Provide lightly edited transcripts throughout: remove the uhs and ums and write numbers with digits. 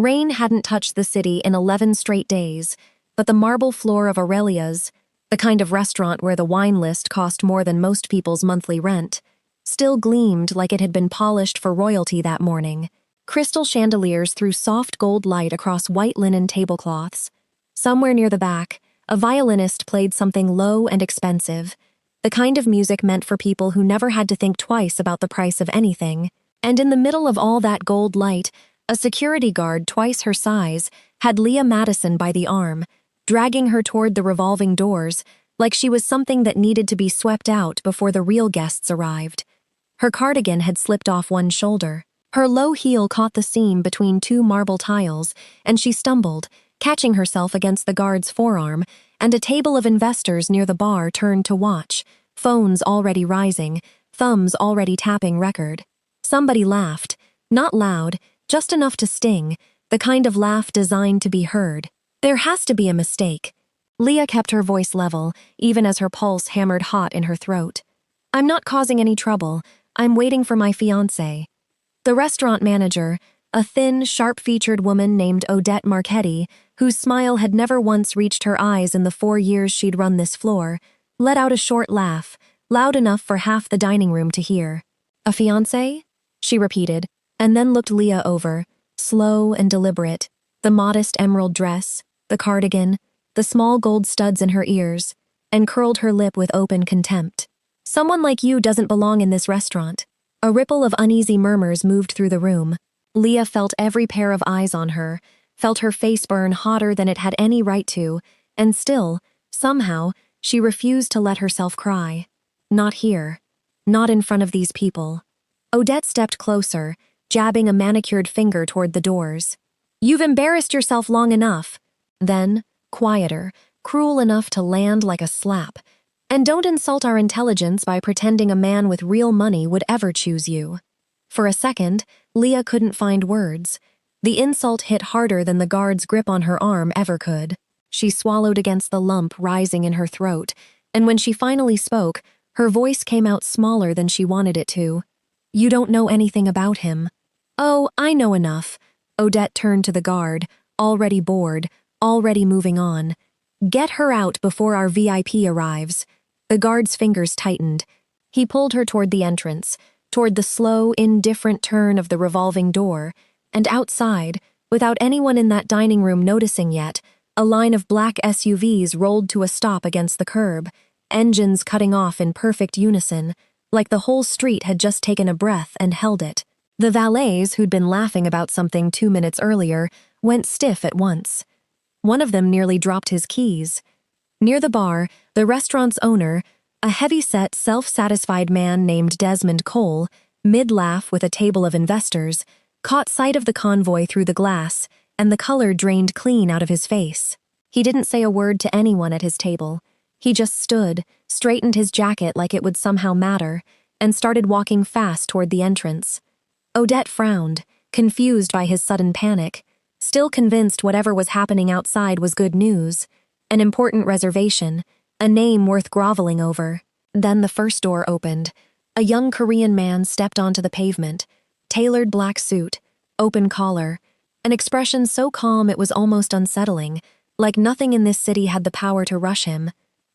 Rain hadn't touched the city in 11 straight days, but the marble floor of Aurelia's, the kind of restaurant where the wine list cost more than most people's monthly rent, still gleamed like it had been polished for royalty that morning. Crystal chandeliers threw soft gold light across white linen tablecloths. Somewhere near the back, a violinist played something low and expensive, the kind of music meant for people who never had to think twice about the price of anything. And in the middle of all that gold light, a security guard twice her size had Leah Maddison by the arm, dragging her toward the revolving doors like she was something that needed to be swept out before the real guests arrived. Her cardigan had slipped off one shoulder. Her low heel caught the seam between two marble tiles, and she stumbled, catching herself against the guard's forearm, and a table of investors near the bar turned to watch, phones already rising, thumbs already tapping record. Somebody laughed, not loud, just enough to sting, the kind of laugh designed to be heard. There has to be a mistake. Leah kept her voice level, even as her pulse hammered hot in her throat. I'm not causing any trouble. I'm waiting for my fiancé. The restaurant manager, a thin, sharp-featured woman named Odette Marchetti, whose smile had never once reached her eyes in the 4 years she'd run this floor, let out a short laugh, loud enough for half the dining room to hear. A fiancé? She repeated, and then looked Leah over, slow and deliberate, the modest emerald dress, the cardigan, the small gold studs in her ears, and curled her lip with open contempt. Someone like you doesn't belong in this restaurant. A ripple of uneasy murmurs moved through the room. Leah felt every pair of eyes on her, felt her face burn hotter than it had any right to, and still, somehow, she refused to let herself cry. Not here. Not in front of these people. Odette stepped closer, jabbing a manicured finger toward the doors. You've embarrassed yourself long enough. Then, quieter, cruel enough to land like a slap. And don't insult our intelligence by pretending a man with real money would ever choose you. For a second, Leah couldn't find words. The insult hit harder than the guard's grip on her arm ever could. She swallowed against the lump rising in her throat, and when she finally spoke, her voice came out smaller than she wanted it to. You don't know anything about him. Oh, I know enough. Odette turned to the guard, already bored, already moving on. Get her out before our VIP arrives. The guard's fingers tightened. He pulled her toward the entrance, toward the slow, indifferent turn of the revolving door, and outside, without anyone in that dining room noticing yet, a line of black SUVs rolled to a stop against the curb, engines cutting off in perfect unison, like the whole street had just taken a breath and held it. The valets, who'd been laughing about something 2 minutes earlier, went stiff at once. One of them nearly dropped his keys. Near the bar, the restaurant's owner, a heavy-set, self-satisfied man named Desmond Cole, mid-laugh with a table of investors, caught sight of the convoy through the glass, and the color drained clean out of his face. He didn't say a word to anyone at his table. He just stood, straightened his jacket like it would somehow matter, and started walking fast toward the entrance. Odette frowned, confused by his sudden panic, still convinced whatever was happening outside was good news, an important reservation, a name worth groveling over. Then the first door opened. A young Korean man stepped onto the pavement, tailored black suit, open collar, an expression so calm it was almost unsettling, like nothing in this city had the power to rush him.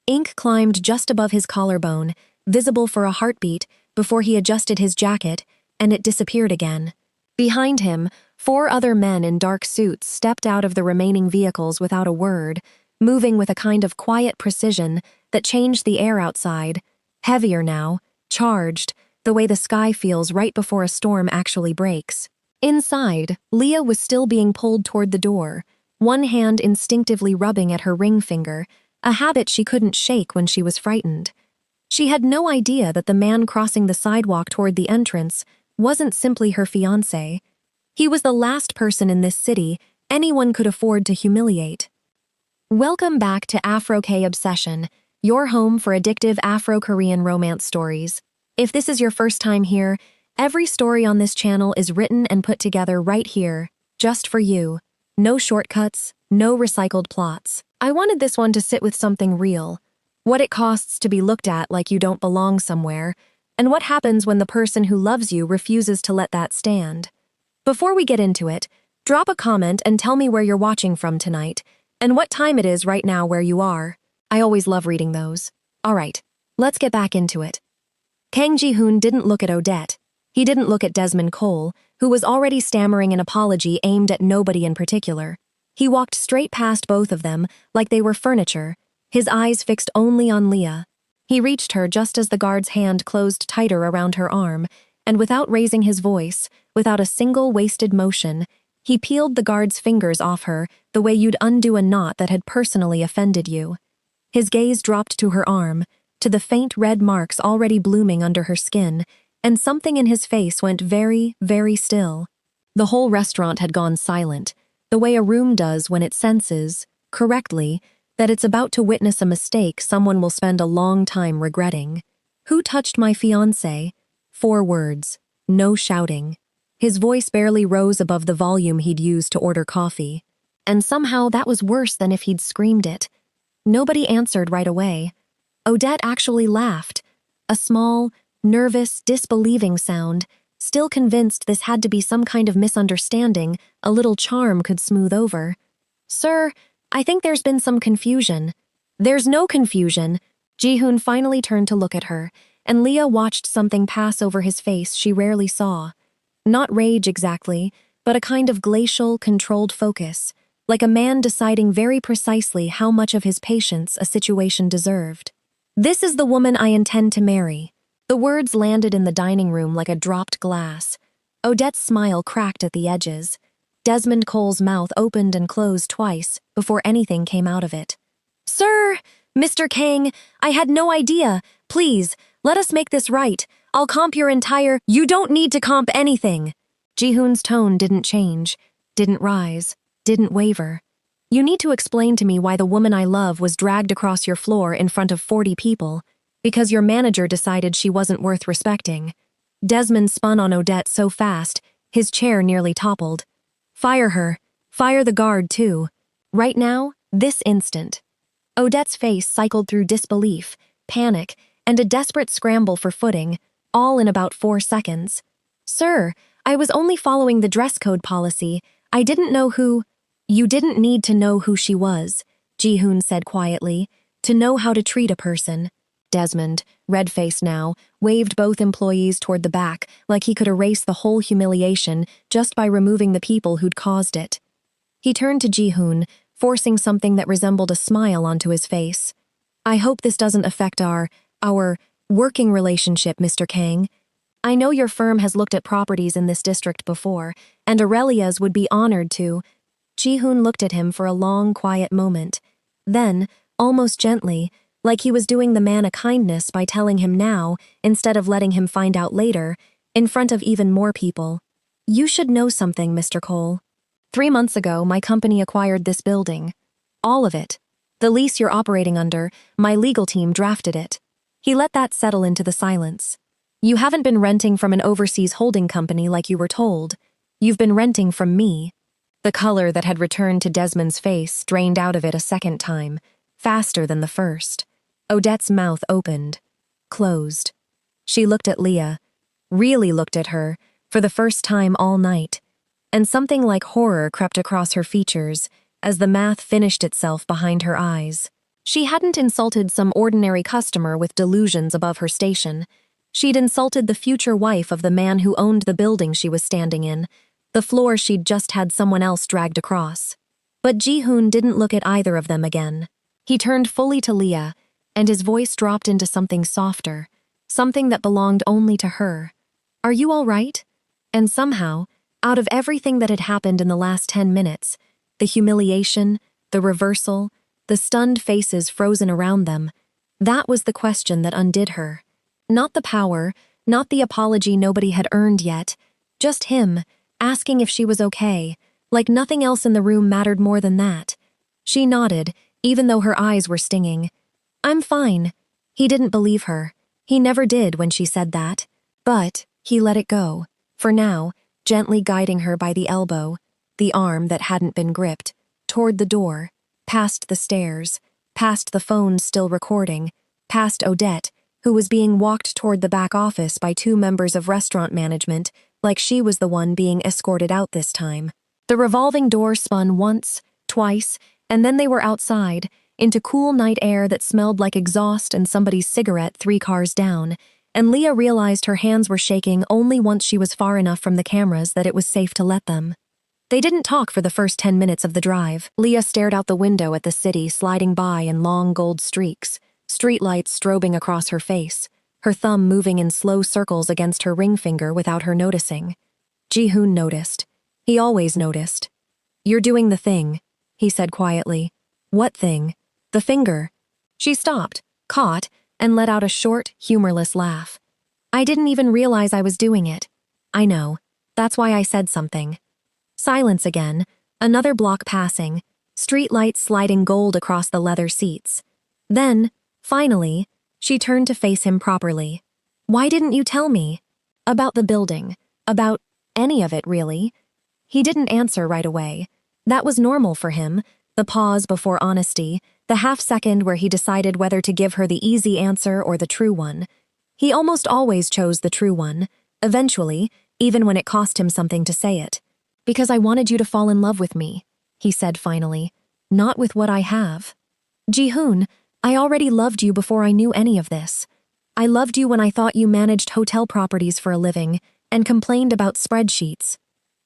Ink climbed just above his collarbone, visible for a heartbeat, before he adjusted his jacket, and it disappeared again. Behind him, 4 other men in dark suits stepped out of the remaining vehicles without a word, moving with a kind of quiet precision that changed the air outside, heavier now, charged, the way the sky feels right before a storm actually breaks. Inside, Leah was still being pulled toward the door, one hand instinctively rubbing at her ring finger, a habit she couldn't shake when she was frightened. She had no idea that the man crossing the sidewalk toward the entrance wasn't simply her fiancé. He was the last person in this city anyone could afford to humiliate. Welcome back to Afro K Obsession, your home for addictive Afro-Korean romance stories. If this is your first time here, every story on this channel is written and put together right here, just for you. No shortcuts, no recycled plots. I wanted this one to sit with something real, what it costs to be looked at like you don't belong somewhere, and what happens when the person who loves you refuses to let that stand. Before we get into it, Drop a comment and tell me where you're watching from tonight, and what time it is right now where you are. I always love reading those. Alright, let's get back into it. Kang Ji-hoon didn't look at Odette. He didn't look at Desmond Cole, who was already stammering an apology aimed at nobody in particular. He walked straight past both of them, like they were furniture, his eyes fixed only on Leah. He reached her just as the guard's hand closed tighter around her arm, and without raising his voice, without a single wasted motion, he peeled the guard's fingers off her the way you'd undo a knot that had personally offended you. His gaze dropped to her arm, to the faint red marks already blooming under her skin, and something in his face went very, very still. The whole restaurant had gone silent, the way a room does when it senses, correctly, that it's about to witness a mistake someone will spend a long time regretting. "Who touched my fiancé?" 4 words, no shouting. His voice barely rose above the volume he'd used to order coffee. And somehow that was worse than if he'd screamed it. Nobody answered right away. Odette actually laughed. A small, nervous, disbelieving sound, still convinced this had to be some kind of misunderstanding a little charm could smooth over. "Sir, I think there's been some confusion." "There's no confusion." Ji-hoon finally turned to look at her, and Leah watched something pass over his face she rarely saw. Not rage exactly, but a kind of glacial, controlled focus, like a man deciding very precisely how much of his patience a situation deserved. "This is the woman I intend to marry." The words landed in the dining room like a dropped glass. Odette's smile cracked at the edges. Desmond Cole's mouth opened and closed twice before anything came out of it. "Sir, Mr. Kang, I had no idea. Please, let us make this right. I'll comp your entire—" "You don't need to comp anything." Ji-hoon's tone didn't change, didn't rise, didn't waver. "You need to explain to me why the woman I love was dragged across your floor in front of 40 people, because your manager decided she wasn't worth respecting." Desmond spun on Odette so fast, his chair nearly toppled. "Fire her. Fire the guard, too. Right now, this instant." Odette's face cycled through disbelief, panic, and a desperate scramble for footing, all in about 4 seconds. "Sir, I was only following the dress code policy. I didn't know who—" "You didn't need to know who she was," Ji-hoon said quietly, "to know how to treat a person." Desmond, red-faced now, waved both employees toward the back like he could erase the whole humiliation just by removing the people who'd caused it. He turned to Ji-hoon, forcing something that resembled a smile onto his face. "I hope this doesn't affect our working relationship, Mr. Kang. I know your firm has looked at properties in this district before, and Aurelia's would be honored to—" Ji-hoon looked at him for a long, quiet moment. Then, almost gently, like he was doing the man a kindness by telling him now, instead of letting him find out later, in front of even more people. "You should know something, Mr. Cole. 3 months ago, my company acquired this building. All of it. The lease you're operating under, my legal team drafted it." He let that settle into the silence. "You haven't been renting from an overseas holding company like you were told. You've been renting from me." The color that had returned to Desmond's face drained out of it a second time, faster than the first. Odette's mouth opened, closed. She looked at Leah, really looked at her, for the first time all night, and something like horror crept across her features as the math finished itself behind her eyes. She hadn't insulted some ordinary customer with delusions above her station. She'd insulted the future wife of the man who owned the building she was standing in, the floor she'd just had someone else dragged across. But Ji-hoon didn't look at either of them again. He turned fully to Leah, and his voice dropped into something softer, something that belonged only to her. "Are you all right?" And somehow, out of everything that had happened in the last 10 minutes, the humiliation, the reversal, the stunned faces frozen around them, that was the question that undid her. Not the power, not the apology nobody had earned yet, just him, asking if she was okay, like nothing else in the room mattered more than that. She nodded, even though her eyes were stinging. "I'm fine." He didn't believe her. He never did when she said that. But he let it go, for now, gently guiding her by the elbow, the arm that hadn't been gripped, toward the door, past the stairs, past the phone still recording, past Odette, who was being walked toward the back office by 2 members of restaurant management, like she was the one being escorted out this time. The revolving door spun once, twice, and then they were outside, into cool night air that smelled like exhaust and somebody's cigarette 3 cars down, and Leah realized her hands were shaking only once she was far enough from the cameras that it was safe to let them. They didn't talk for the first 10 minutes of the drive. Leah stared out the window at the city sliding by in long gold streaks, streetlights strobing across her face, her thumb moving in slow circles against her ring finger without her noticing. Ji-hoon noticed. He always noticed. "You're doing the thing," he said quietly. "What thing?" "The finger." She stopped, caught, and let out a short, humorless laugh. "I didn't even realize I was doing it." "I know. That's why I said something." Silence again, another block passing, street lights sliding gold across the leather seats. Then, finally, she turned to face him properly. "Why didn't you tell me?" "About the building. About any of it, really." He didn't answer right away. That was normal for him, the pause before honesty, the half-second where he decided whether to give her the easy answer or the true one. He almost always chose the true one, eventually, even when it cost him something to say it. "Because I wanted you to fall in love with me," he said finally. "Not with what I have." "Ji-hoon, I already loved you before I knew any of this. I loved you when I thought you managed hotel properties for a living and complained about spreadsheets."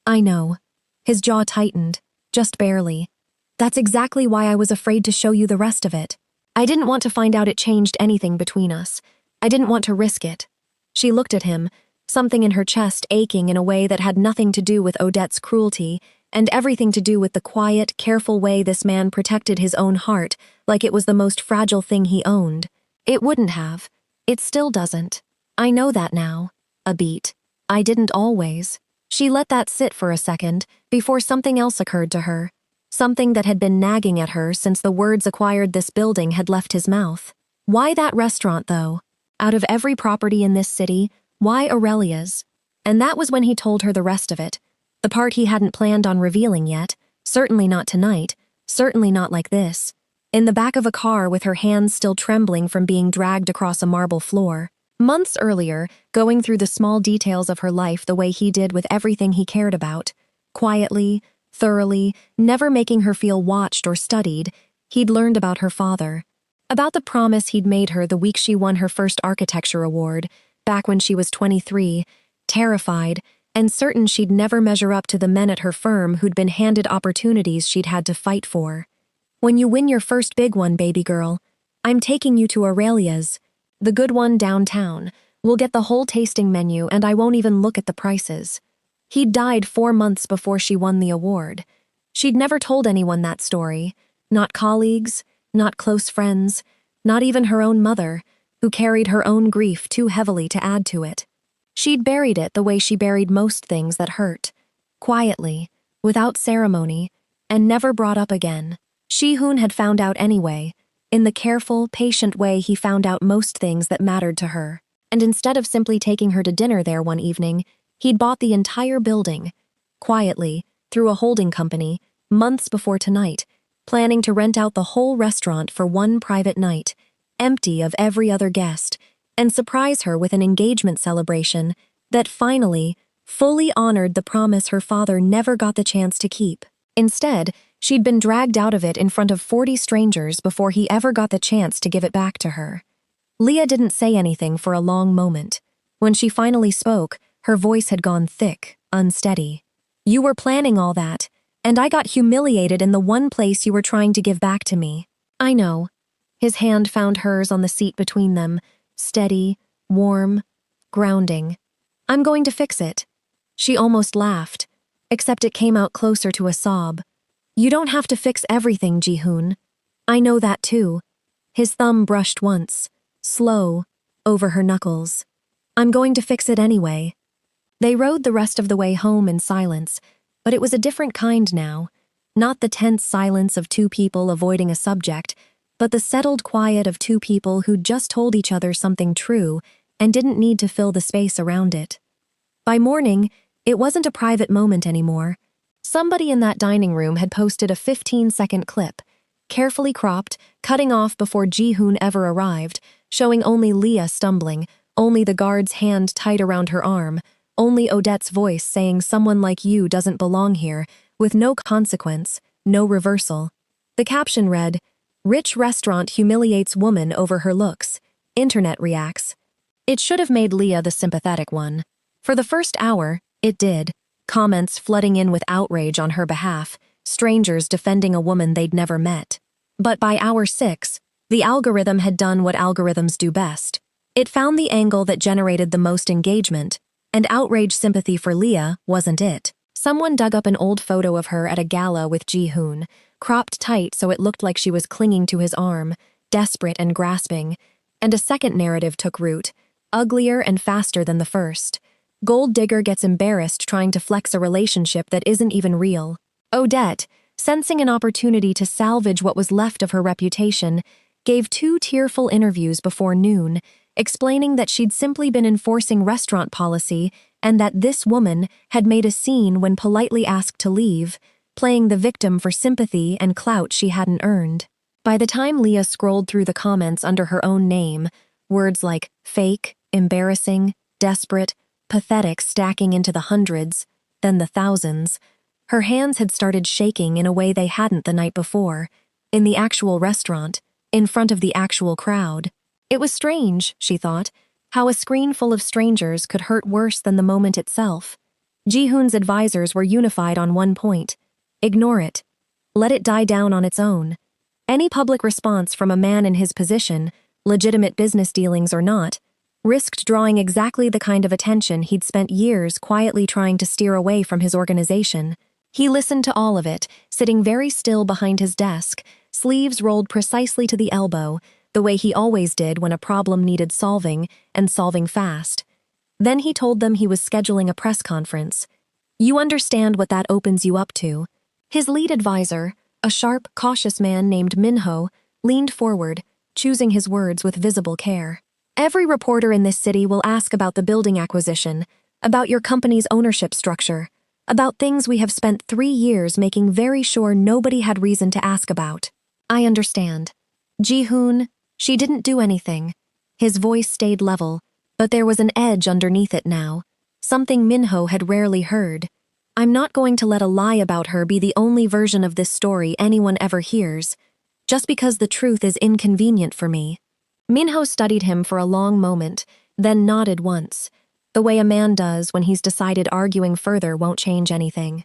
"I know." His jaw tightened, just barely. "That's exactly why I was afraid to show you the rest of it. I didn't want to find out it changed anything between us. I didn't want to risk it." She looked at him, something in her chest aching in a way that had nothing to do with Odette's cruelty and everything to do with the quiet, careful way this man protected his own heart like it was the most fragile thing he owned. "It wouldn't have. It still doesn't. I know that now." A beat. "I didn't always." She let that sit for a second before something else occurred to her. Something that had been nagging at her since the words "acquired this building" had left his mouth. Why that restaurant, though? Out of every property in this city, why Aurelia's? And that was when he told her the rest of it. The part he hadn't planned on revealing yet, certainly not tonight, certainly not like this. In the back of a car with her hands still trembling from being dragged across a marble floor. Months earlier, going through the small details of her life the way he did with everything he cared about. Quietly, thoroughly, never making her feel watched or studied, he'd learned about her father. About the promise he'd made her the week she won her first architecture award, back when she was 23, terrified, and certain she'd never measure up to the men at her firm who'd been handed opportunities she'd had to fight for. "When you win your first big one, baby girl, I'm taking you to Aurelia's. The good one downtown. We'll get the whole tasting menu and I won't even look at the prices." He'd died 4 months before she won the award. She'd never told anyone that story. Not colleagues, not close friends, not even her own mother, who carried her own grief too heavily to add to it. She'd buried it the way she buried most things that hurt. Quietly, without ceremony, and never brought up again. Ji-hoon had found out anyway, in the careful, patient way he found out most things that mattered to her. And instead of simply taking her to dinner there one evening, he'd bought the entire building, quietly, through a holding company, months before tonight, planning to rent out the whole restaurant for one private night, empty of every other guest, and surprise her with an engagement celebration that finally, fully honored the promise her father never got the chance to keep. Instead, she'd been dragged out of it in front of 40 strangers before he ever got the chance to give it back to her. Leah didn't say anything for a long moment. When she finally spoke, her voice had gone thick, unsteady. "You were planning all that, and I got humiliated in the one place you were trying to give back to me." "I know." His hand found hers on the seat between them, steady, warm, grounding. "I'm going to fix it." She almost laughed, except it came out closer to a sob. "You don't have to fix everything, Ji-hoon. I know that too." His thumb brushed once, slow, over her knuckles. "I'm going to fix it anyway." They rode the rest of the way home in silence, but it was a different kind now. Not the tense silence of two people avoiding a subject, but the settled quiet of two people who'd just told each other something true and didn't need to fill the space around it. By morning, it wasn't a private moment anymore. Somebody in that dining room had posted a 15-second clip, carefully cropped, cutting off before Ji-hoon ever arrived, showing only Leah stumbling, only the guard's hand tight around her arm, only Odette's voice saying "someone like you doesn't belong here," with no consequence, no reversal. The caption read, "Rich restaurant humiliates woman over her looks. Internet reacts." It should have made Leah the sympathetic one. For the first hour, it did. Comments flooding in with outrage on her behalf, strangers defending a woman they'd never met. But by hour 6, the algorithm had done what algorithms do best. It found the angle that generated the most engagement, and outrage sympathy for Leah wasn't it. Someone dug up an old photo of her at a gala with Ji-hoon, cropped tight so it looked like she was clinging to his arm, desperate and grasping, and a second narrative took root, uglier and faster than the first. Gold digger gets embarrassed trying to flex a relationship that isn't even real. Odette, sensing an opportunity to salvage what was left of her reputation, gave 2 tearful interviews before noon, explaining that she'd simply been enforcing restaurant policy and that this woman had made a scene when politely asked to leave, playing the victim for sympathy and clout she hadn't earned. By the time Leah scrolled through the comments under her own name, words like fake, embarrassing, desperate, pathetic stacking into the hundreds, then the thousands, her hands had started shaking in a way they hadn't the night before, in the actual restaurant, in front of the actual crowd. It was strange, she thought, how a screen full of strangers could hurt worse than the moment itself. Ji-hoon's advisors were unified on one point: ignore it. Let it die down on its own. Any public response from a man in his position, legitimate business dealings or not, risked drawing exactly the kind of attention he'd spent years quietly trying to steer away from his organization. He listened to all of it, sitting very still behind his desk, sleeves rolled precisely to the elbow, the way he always did when a problem needed solving, and solving fast. Then he told them he was scheduling a press conference. You understand what that opens you up to. His lead advisor, a sharp, cautious man named Min-ho, leaned forward, choosing his words with visible care. Every reporter in this city will ask about the building acquisition, about your company's ownership structure, about things we have spent 3 years making very sure nobody had reason to ask about. I understand. Ji-hoon, she didn't do anything. His voice stayed level, but there was an edge underneath it now, something Min-ho had rarely heard. I'm not going to let a lie about her be the only version of this story anyone ever hears, just because the truth is inconvenient for me. Min-ho studied him for a long moment, then nodded once, the way a man does when he's decided arguing further won't change anything.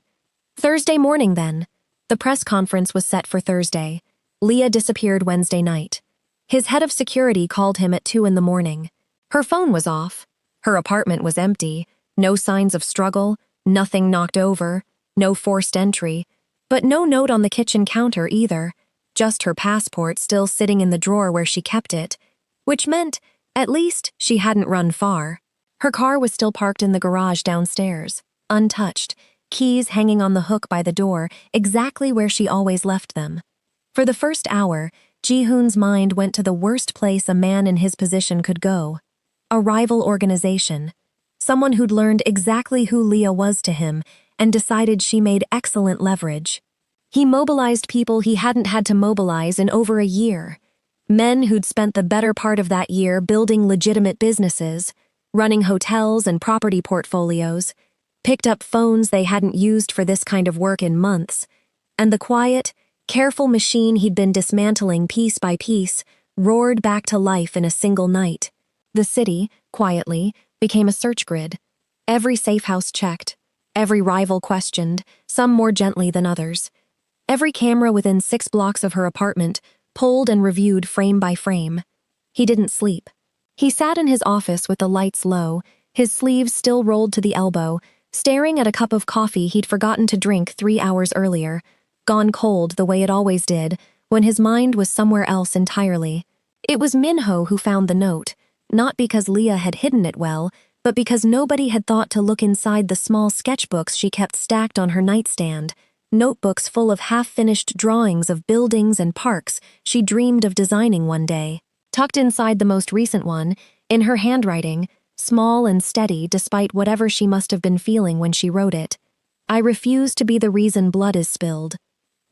Thursday morning, then. The press conference was set for Thursday. Leah disappeared Wednesday night. His head of security called him at 2 in the morning. Her phone was off. Her apartment was empty. No signs of struggle, nothing knocked over, no forced entry, but no note on the kitchen counter either, just her passport still sitting in the drawer where she kept it, which meant, at least, she hadn't run far. Her car was still parked in the garage downstairs, untouched, keys hanging on the hook by the door, exactly where she always left them. For the first hour, Ji-hoon's mind went to the worst place a man in his position could go. A rival organization. Someone who'd learned exactly who Leah was to him and decided she made excellent leverage. He mobilized people he hadn't had to mobilize in over a year. Men who'd spent the better part of that year building legitimate businesses, running hotels and property portfolios, picked up phones they hadn't used for this kind of work in months, and the quiet, careful machine he'd been dismantling piece by piece roared back to life in a single night. The city, quietly, became a search grid. Every safe house checked, every rival questioned, some more gently than others. Every camera within 6 blocks of her apartment pulled and reviewed frame by frame. He didn't sleep. He sat in his office with the lights low, his sleeves still rolled to the elbow, staring at a cup of coffee he'd forgotten to drink 3 hours earlier, gone cold the way it always did, when his mind was somewhere else entirely. It was Min-ho who found the note, not because Leah had hidden it well, but because nobody had thought to look inside the small sketchbooks she kept stacked on her nightstand, notebooks full of half-finished drawings of buildings and parks she dreamed of designing one day. Tucked inside the most recent one, in her handwriting, small and steady despite whatever she must have been feeling when she wrote it. I refuse to be the reason blood is spilled.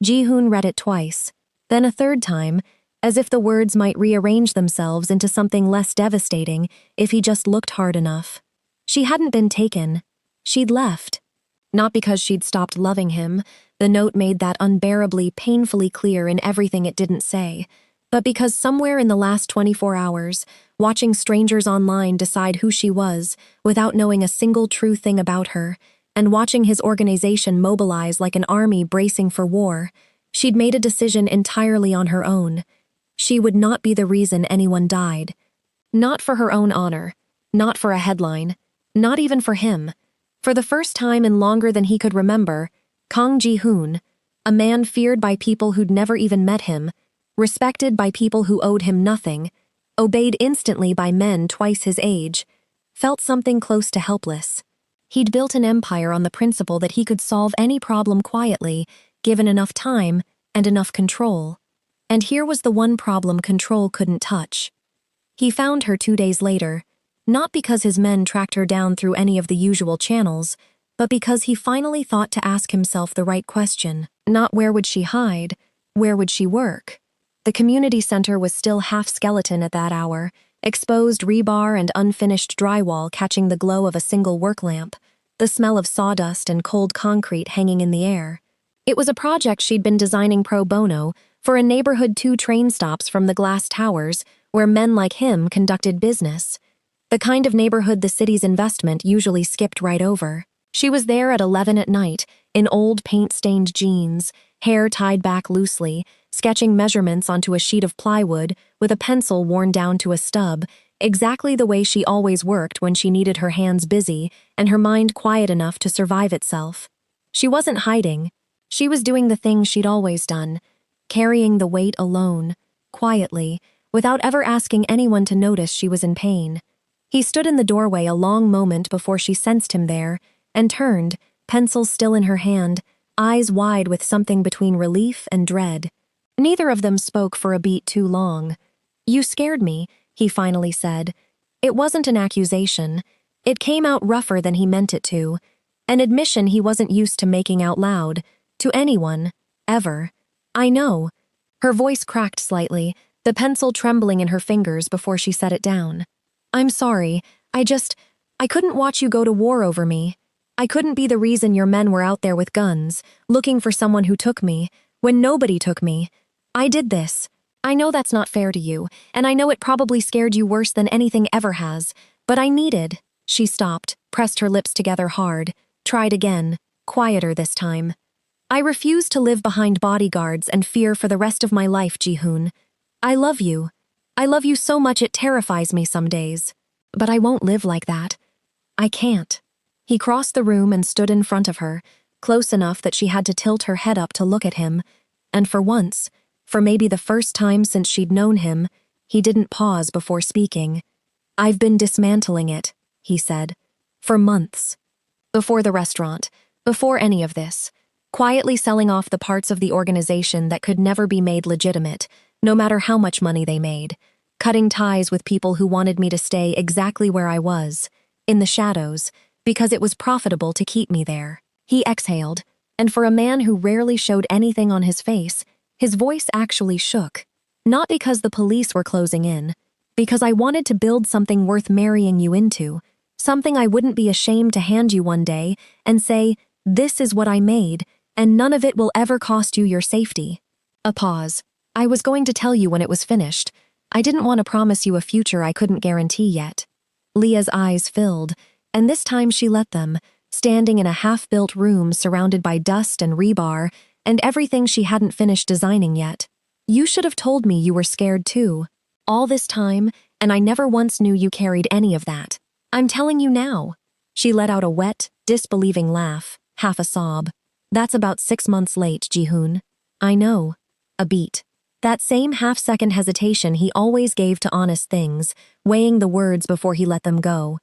Ji-hoon read it twice, then a third time, as if the words might rearrange themselves into something less devastating if he just looked hard enough. She hadn't been taken. She'd left. Not because she'd stopped loving him, The note made that unbearably, painfully clear in everything it didn't say. But because somewhere in the last 24 hours, watching strangers online decide who she was without knowing a single true thing about her, and watching his organization mobilize like an army bracing for war, she'd made a decision entirely on her own. She would not be the reason anyone died. Not for her own honor, not for a headline, not even for him. For the first time in longer than he could remember, Kang Ji-hoon, a man feared by people who'd never even met him, respected by people who owed him nothing, obeyed instantly by men twice his age, felt something close to helpless. He'd built an empire on the principle that he could solve any problem quietly, given enough time and enough control. And here was the one problem control couldn't touch. He found her 2 days later, not because his men tracked her down through any of the usual channels, but because he finally thought to ask himself the right question. Not where would she hide, where would she work? The community center was still half skeleton at that hour, exposed rebar and unfinished drywall catching the glow of a single work lamp, the smell of sawdust and cold concrete hanging in the air. It was a project she'd been designing pro bono for a neighborhood 2 train stops from the glass towers where men like him conducted business. The kind of neighborhood the city's investment usually skipped right over. She was there at 11 at night, in old paint-stained jeans, hair tied back loosely, sketching measurements onto a sheet of plywood with a pencil worn down to a stub, exactly the way she always worked when she needed her hands busy and her mind quiet enough to survive itself. She wasn't hiding. She was doing the things she'd always done, carrying the weight alone, quietly, without ever asking anyone to notice she was in pain. He stood in the doorway a long moment before she sensed him there, and turned, pencil still in her hand, eyes wide with something between relief and dread. Neither of them spoke for a beat too long. "You scared me," he finally said. It wasn't an accusation. It came out rougher than he meant it to. An admission he wasn't used to making out loud, to anyone, ever. "I know." Her voice cracked slightly, the pencil trembling in her fingers before she set it down. "I'm sorry. I couldn't watch you go to war over me. I couldn't be the reason your men were out there with guns, looking for someone who took me, when nobody took me. I did this. I know that's not fair to you, and I know it probably scared you worse than anything ever has, but I needed." She stopped, pressed her lips together hard, tried again, quieter this time. "I refuse to live behind bodyguards and fear for the rest of my life, Ji-hoon. I love you. I love you so much it terrifies me some days. But I won't live like that. I can't." He crossed the room and stood in front of her, close enough that she had to tilt her head up to look at him, and for once, for maybe the first time since she'd known him, he didn't pause before speaking. "I've been dismantling it," he said, "for months. Before the restaurant, before any of this, quietly selling off the parts of the organization that could never be made legitimate, no matter how much money they made, cutting ties with people who wanted me to stay exactly where I was, in the shadows, because it was profitable to keep me there." He exhaled, and for a man who rarely showed anything on his face, his voice actually shook. "Not because the police were closing in, because I wanted to build something worth marrying you into, something I wouldn't be ashamed to hand you one day and say, 'This is what I made, and none of it will ever cost you your safety.'" A pause. "I was going to tell you when it was finished. I didn't want to promise you a future I couldn't guarantee yet." Leah's eyes filled, and this time she let them, standing in a half-built room surrounded by dust and rebar and everything she hadn't finished designing yet. "You should have told me you were scared too. All this time, and I never once knew you carried any of that. I'm telling you now." She let out a wet, disbelieving laugh, half a sob. "That's about 6 months late, Ji-hoon." "I know." A beat. That same half-second hesitation he always gave to honest things, weighing the words before he let them go.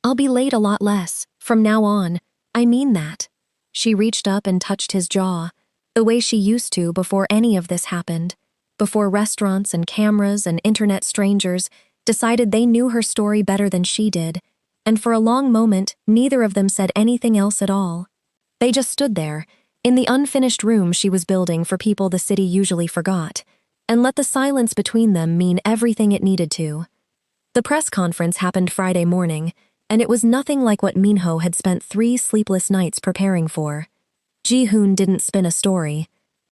"I'll be late a lot less, from now on. I mean that." She reached up and touched his jaw, the way she used to before any of this happened, before restaurants and cameras and internet strangers decided they knew her story better than she did, and for a long moment, neither of them said anything else at all. They just stood there, in the unfinished room she was building for people the city usually forgot, and let the silence between them mean everything it needed to. The press conference happened Friday morning, and it was nothing like what Minho had spent 3 sleepless nights preparing for. Ji-hoon didn't spin a story.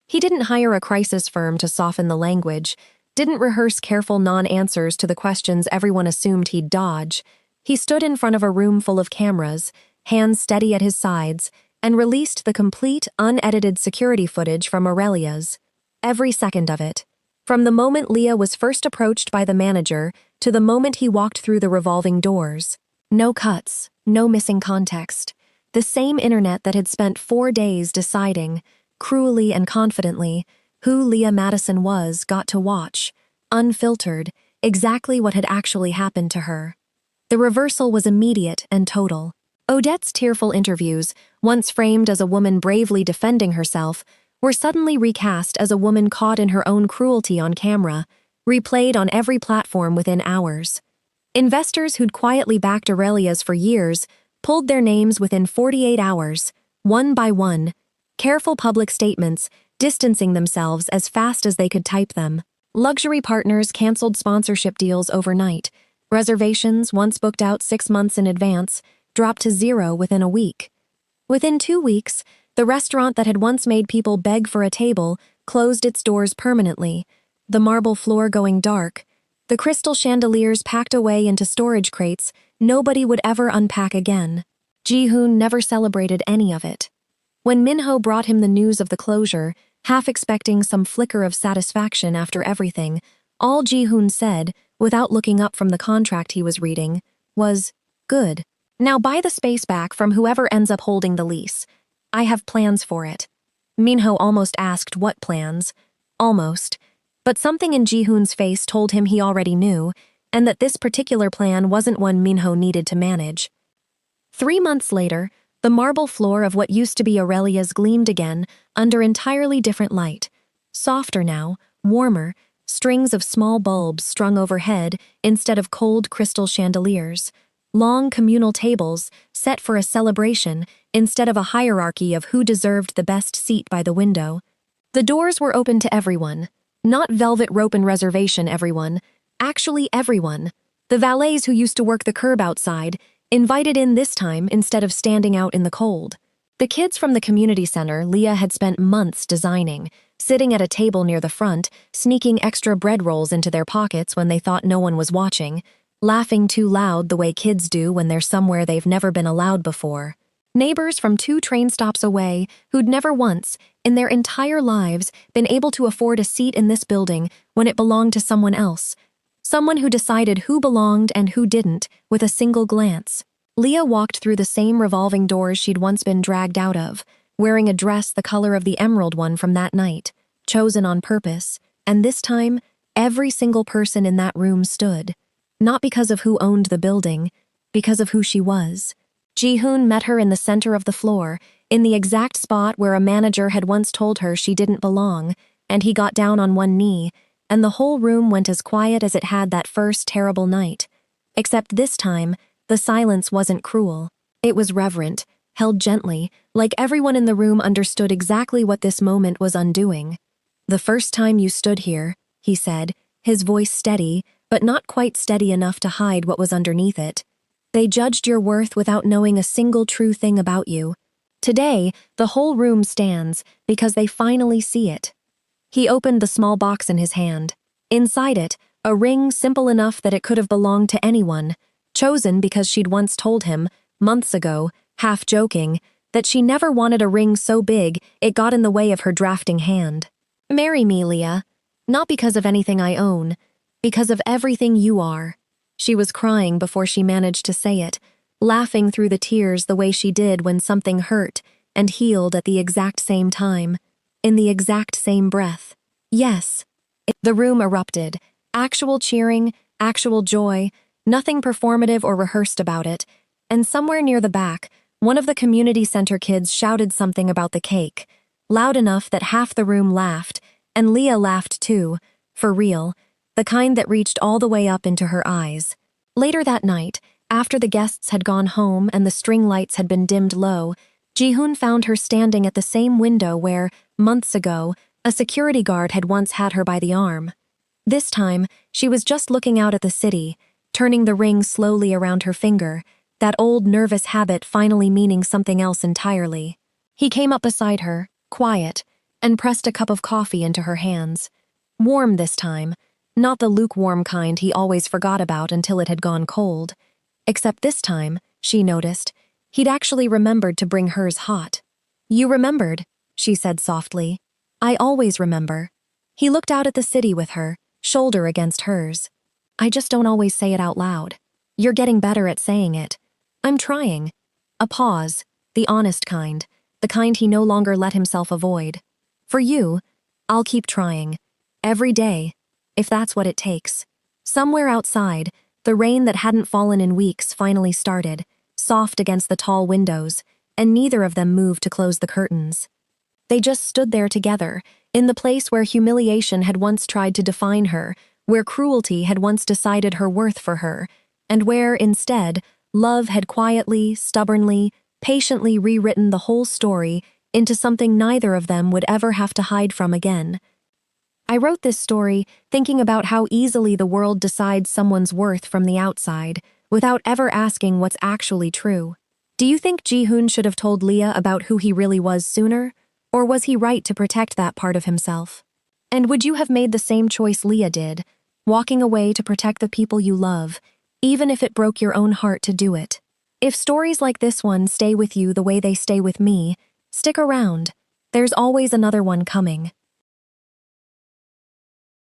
He didn't hire a crisis firm to soften the language, didn't rehearse careful non-answers to the questions everyone assumed he'd dodge. He stood in front of a room full of cameras, hands steady at his sides, and released the complete, unedited security footage from Aurelia's. Every second of it. From the moment Leah was first approached by the manager to the moment he walked through the revolving doors. No cuts, no missing context. The same internet that had spent 4 days deciding, cruelly and confidently, who Leah Maddison was got to watch, unfiltered, exactly what had actually happened to her. The reversal was immediate and total. Odette's tearful interviews, once framed as a woman bravely defending herself, were suddenly recast as a woman caught in her own cruelty on camera, replayed on every platform within hours. Investors who'd quietly backed Aurelia's for years pulled their names within 48 hours, one by one, careful public statements distancing themselves as fast as they could type them. Luxury partners canceled sponsorship deals overnight. Reservations, once booked out 6 months in advance, dropped to 0 within a week. Within 2 weeks, the restaurant that had once made people beg for a table closed its doors permanently, the marble floor going dark, the crystal chandeliers packed away into storage crates nobody would ever unpack again. Ji-hoon never celebrated any of it. When Minho brought him the news of the closure, half expecting some flicker of satisfaction after everything, all Ji-hoon said, without looking up from the contract he was reading, was, "Good. Now buy the space back from whoever ends up holding the lease. I have plans for it." Minho almost asked what plans. Almost. But something in Ji-hoon's face told him he already knew, and that this particular plan wasn't one Minho needed to manage. 3 months later, the marble floor of what used to be Aurelia's gleamed again under entirely different light. Softer now, warmer, strings of small bulbs strung overhead instead of cold crystal chandeliers. Long communal tables set for a celebration instead of a hierarchy of who deserved the best seat by the window. The doors were open to everyone. Not velvet rope and reservation everyone. Actually everyone. The valets who used to work the curb outside, invited in this time instead of standing out in the cold. The kids from the community center Leah had spent months designing, sitting at a table near the front, sneaking extra bread rolls into their pockets when they thought no one was watching, laughing too loud the way kids do when they're somewhere they've never been allowed before. Neighbors from 2 train stops away who'd never once, in their entire lives, been able to afford a seat in this building when it belonged to someone else. Someone who decided who belonged and who didn't with a single glance. Leah walked through the same revolving doors she'd once been dragged out of, wearing a dress the color of the emerald one from that night, chosen on purpose, and this time, every single person in that room stood. Not because of who owned the building, because of who she was. Ji-hoon met her in the center of the floor, in the exact spot where a manager had once told her she didn't belong, and he got down on one knee, and the whole room went as quiet as it had that first terrible night. Except this time, the silence wasn't cruel. It was reverent, held gently, like everyone in the room understood exactly what this moment was undoing. "The first time you stood here," he said, his voice steady, but not quite steady enough to hide what was underneath it. "They judged your worth without knowing a single true thing about you. Today, the whole room stands because they finally see it." He opened the small box in his hand. Inside it, a ring simple enough that it could have belonged to anyone, chosen because she'd once told him, months ago, half joking, that she never wanted a ring so big it got in the way of her drafting hand. "Marry me, Leah. Not because of anything I own, because of everything you are." She was crying before she managed to say it, laughing through the tears the way she did when something hurt and healed at the exact same time, in the exact same breath. Yes. The room erupted. Actual cheering, actual joy, nothing performative or rehearsed about it, and somewhere near the back, one of the community center kids shouted something about the cake, loud enough that half the room laughed, and Leah laughed too, for real, the kind that reached all the way up into her eyes. Later that night, after the guests had gone home and the string lights had been dimmed low, Ji-hoon found her standing at the same window where, months ago, a security guard had once had her by the arm. This time, she was just looking out at the city, turning the ring slowly around her finger, that old nervous habit finally meaning something else entirely. He came up beside her, quiet, and pressed a cup of coffee into her hands. Warm this time, not the lukewarm kind he always forgot about until it had gone cold. Except this time, she noticed, he'd actually remembered to bring hers hot. "You remembered," she said softly. "I always remember." He looked out at the city with her, shoulder against hers. "I just don't always say it out loud. You're getting better at saying it. I'm trying." A pause, the honest kind, the kind he no longer let himself avoid. "For you, I'll keep trying. Every day, if that's what it takes." Somewhere outside, the rain that hadn't fallen in weeks finally started, soft against the tall windows, and neither of them moved to close the curtains. They just stood there together, in the place where humiliation had once tried to define her, where cruelty had once decided her worth for her, and where, instead, love had quietly, stubbornly, patiently rewritten the whole story into something neither of them would ever have to hide from again. I wrote this story thinking about how easily the world decides someone's worth from the outside, without ever asking what's actually true. Do you think Ji-hoon should have told Leah about who he really was sooner? Or was he right to protect that part of himself? And would you have made the same choice Leah did, walking away to protect the people you love, even if it broke your own heart to do it? If stories like this one stay with you the way they stay with me, stick around. There's always another one coming.